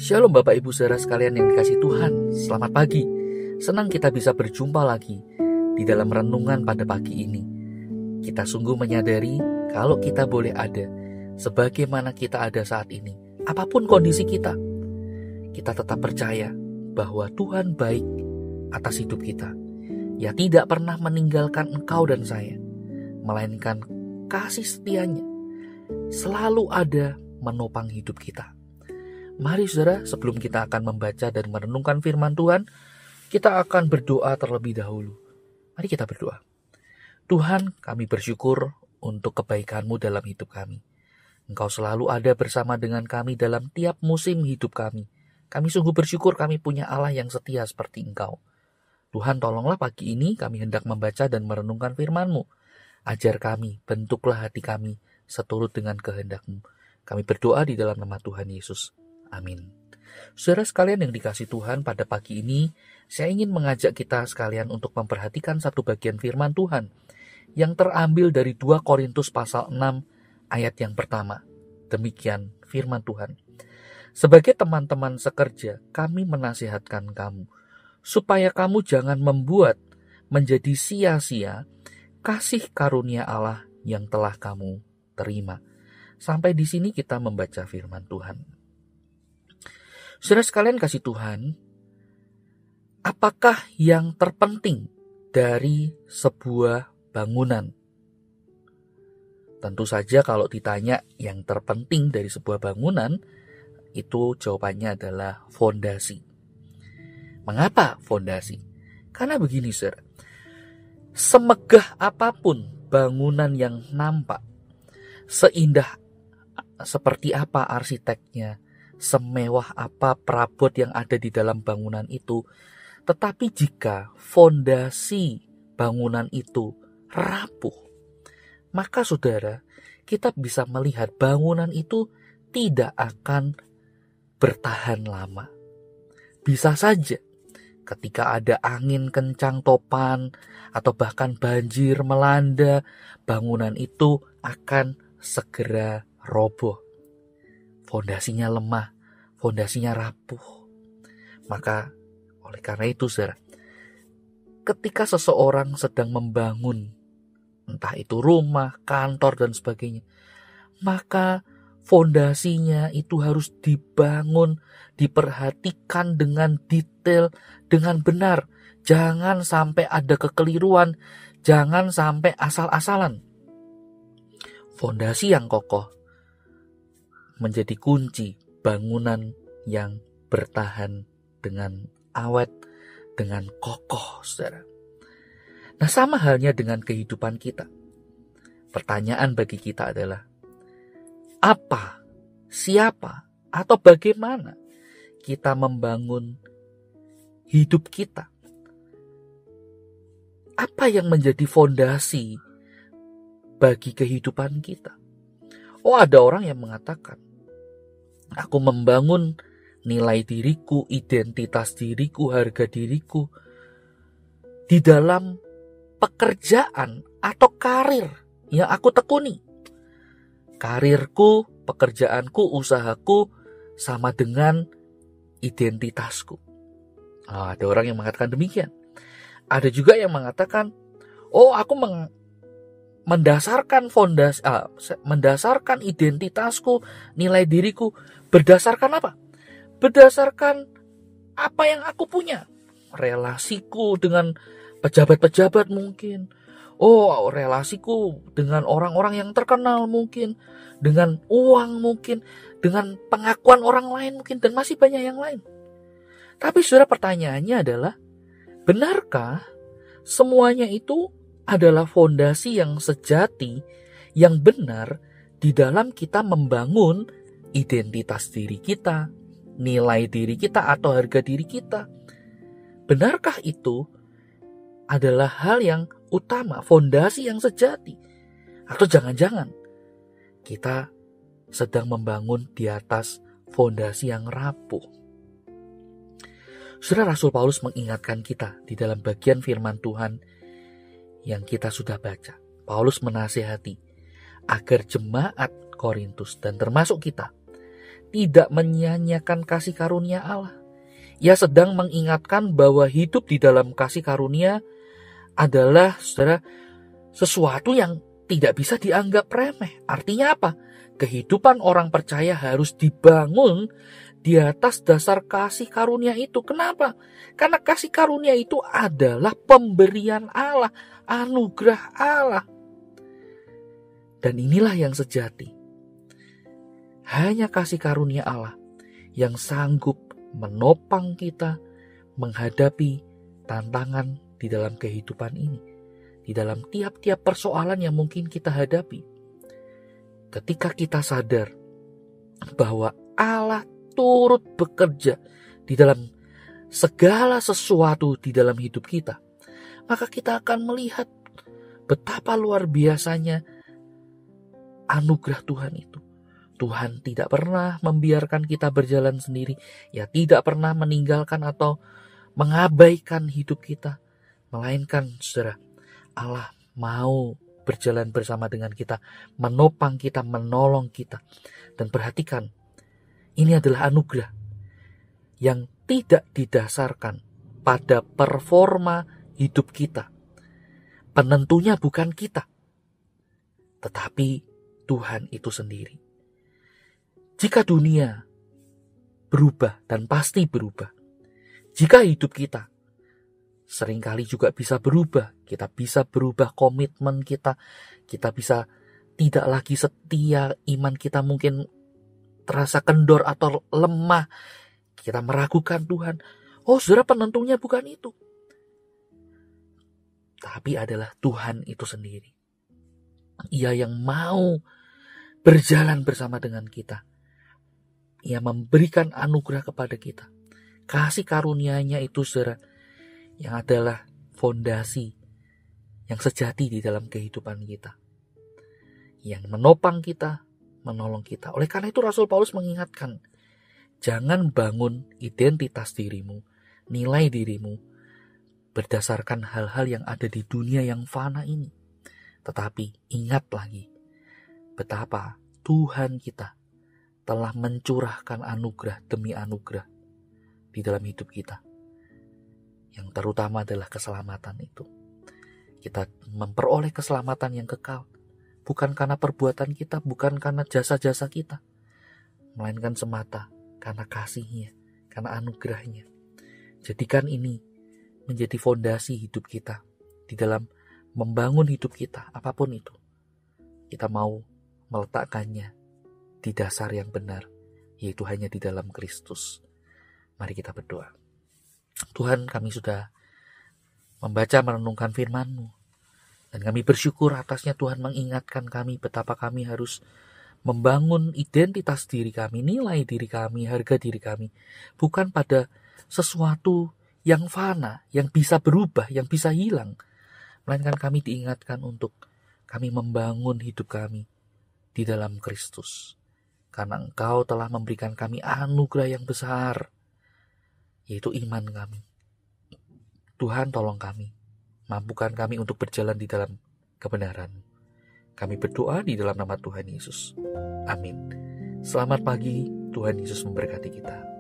Shalom Bapak Ibu Saudara sekalian yang dikasihi Tuhan. Selamat pagi. Senang kita bisa berjumpa lagi di dalam renungan pada pagi ini. Kita sungguh menyadari kalau kita boleh ada sebagaimana kita ada saat ini, apapun kondisi kita tetap percaya bahwa Tuhan baik atas hidup kita. Ia tidak pernah meninggalkan engkau dan saya, melainkan kasih setianya selalu ada menopang hidup kita. Mari saudara, sebelum kita akan membaca dan merenungkan firman Tuhan, kita akan berdoa terlebih dahulu. Mari kita berdoa. Tuhan, kami bersyukur untuk kebaikan-Mu dalam hidup kami. Engkau selalu ada bersama dengan kami dalam tiap musim hidup kami. Kami sungguh bersyukur kami punya Allah yang setia seperti Engkau. Tuhan, tolonglah pagi ini kami hendak membaca dan merenungkan firman-Mu. Ajar kami, bentuklah hati kami seturut dengan kehendak-Mu. Kami berdoa di dalam nama Tuhan Yesus. Amin. Saudara sekalian yang dikasihi Tuhan, pada pagi ini saya ingin mengajak kita sekalian untuk memperhatikan satu bagian firman Tuhan yang terambil dari 2 Korintus pasal 6 ayat yang pertama. Demikian firman Tuhan. Sebagai teman-teman sekerja, kami menasihatkan kamu supaya kamu jangan membuat menjadi sia-sia kasih karunia Allah yang telah kamu terima. Sampai di sini kita membaca firman Tuhan. Saudara sekalian kasih Tuhan, apakah yang terpenting dari sebuah bangunan? Tentu saja kalau ditanya yang terpenting dari sebuah bangunan, itu jawabannya adalah fondasi. Mengapa fondasi? Karena begini saudara, semegah apapun bangunan yang nampak, seindah seperti apa arsiteknya, semewah apa perabot yang ada di dalam bangunan itu, tetapi jika fondasi bangunan itu rapuh, maka saudara, kita bisa melihat bangunan itu tidak akan bertahan lama. Bisa saja ketika ada angin kencang topan atau bahkan banjir melanda, bangunan itu akan segera roboh. Fondasinya lemah, fondasinya rapuh. Maka oleh karena itu saudara, ketika seseorang sedang membangun, entah itu rumah, kantor dan sebagainya, maka fondasinya itu harus dibangun, diperhatikan dengan detail, dengan benar. Jangan sampai ada kekeliruan, jangan sampai asal-asalan. Fondasi yang kokoh menjadi kunci bangunan yang bertahan dengan awet, dengan kokoh, saudara. Nah, sama halnya dengan kehidupan kita. Pertanyaan bagi kita adalah, apa, siapa, atau bagaimana kita membangun hidup kita? Apa yang menjadi fondasi bagi kehidupan kita? Oh, ada orang yang mengatakan, aku membangun nilai diriku, identitas diriku, harga diriku di dalam pekerjaan atau karir yang aku tekuni. Karirku, pekerjaanku, usahaku sama dengan identitasku. Ada orang yang mengatakan demikian. Ada juga yang mengatakan, oh aku mendasarkan fondasi, mendasarkan identitasku, nilai diriku berdasarkan apa? Berdasarkan apa yang aku punya. Relasiku dengan pejabat-pejabat mungkin. Oh, relasiku dengan orang-orang yang terkenal mungkin. Dengan uang mungkin. Dengan pengakuan orang lain mungkin. Dan masih banyak yang lain. Tapi saudara, pertanyaannya adalah, benarkah semuanya itu adalah fondasi yang sejati, yang benar di dalam kita membangun identitas diri kita, nilai diri kita atau harga diri kita? Benarkah itu adalah hal yang utama, fondasi yang sejati? Atau jangan-jangan kita sedang membangun di atas fondasi yang rapuh? Saudara, Rasul Paulus mengingatkan kita di dalam bagian firman Tuhan yang kita sudah baca. Paulus menasihati agar jemaat Korintus dan termasuk kita tidak menyia-nyiakan kasih karunia Allah. Ia sedang mengingatkan bahwa hidup di dalam kasih karunia adalah, saudara, sesuatu yang tidak bisa dianggap remeh. Artinya apa? Kehidupan orang percaya harus dibangun di atas dasar kasih karunia itu. Kenapa? Karena kasih karunia itu adalah pemberian Allah, anugerah Allah. Dan inilah yang sejati. Hanya kasih karunia Allah yang sanggup menopang kita menghadapi tantangan di dalam kehidupan ini, di dalam tiap-tiap persoalan yang mungkin kita hadapi. Ketika kita sadar bahwa Allah turut bekerja di dalam segala sesuatu di dalam hidup kita, maka kita akan melihat betapa luar biasanya anugerah Tuhan itu. Tuhan tidak pernah membiarkan kita berjalan sendiri. Ia tidak pernah meninggalkan atau mengabaikan hidup kita. Melainkan, saudara, Allah mau berjalan bersama dengan kita, menopang kita, menolong kita. Dan perhatikan, ini adalah anugerah yang tidak didasarkan pada performa hidup kita. Penentunya bukan kita, tetapi Tuhan itu sendiri. Jika dunia berubah, dan pasti berubah, jika hidup kita seringkali juga bisa berubah, kita bisa berubah komitmen kita bisa tidak lagi setia, iman kita mungkin terasa kendor atau lemah, kita meragukan Tuhan. Oh, saudara, penentunya bukan itu, tapi adalah Tuhan itu sendiri. Ia yang mau berjalan bersama dengan kita. Ia memberikan anugerah kepada kita. Kasih karunia-Nya itu, saudara, yang adalah fondasi yang sejati di dalam kehidupan kita, yang menopang kita, menolong kita. Oleh karena itu Rasul Paulus mengingatkan, jangan bangun identitas dirimu, nilai dirimu berdasarkan hal-hal yang ada di dunia yang fana ini. Tetapi ingat lagi betapa Tuhan kita telah mencurahkan anugerah demi anugerah di dalam hidup kita. Yang terutama adalah keselamatan itu. Kita memperoleh keselamatan yang kekal. Bukan karena perbuatan kita, bukan karena jasa-jasa kita. Melainkan semata karena kasih-Nya, karena anugerah-Nya. Jadikan ini menjadi fondasi hidup kita. Di dalam membangun hidup kita, apapun itu. Kita mau meletakkannya di dasar yang benar, yaitu hanya di dalam Kristus. Mari kita berdoa. Tuhan, kami sudah membaca merenungkan firman-Mu, dan kami bersyukur atasnya. Tuhan mengingatkan kami betapa kami harus membangun identitas diri kami, nilai diri kami, harga diri kami, bukan pada sesuatu yang fana, yang bisa berubah, yang bisa hilang, melainkan kami diingatkan untuk kami membangun hidup kami di dalam Kristus. Karena Engkau telah memberikan kami anugerah yang besar, yaitu iman kami. Tuhan, tolong kami, mampukan kami untuk berjalan di dalam kebenaran. Kami berdoa di dalam nama Tuhan Yesus. Amin. Selamat pagi, Tuhan Yesus memberkati kita.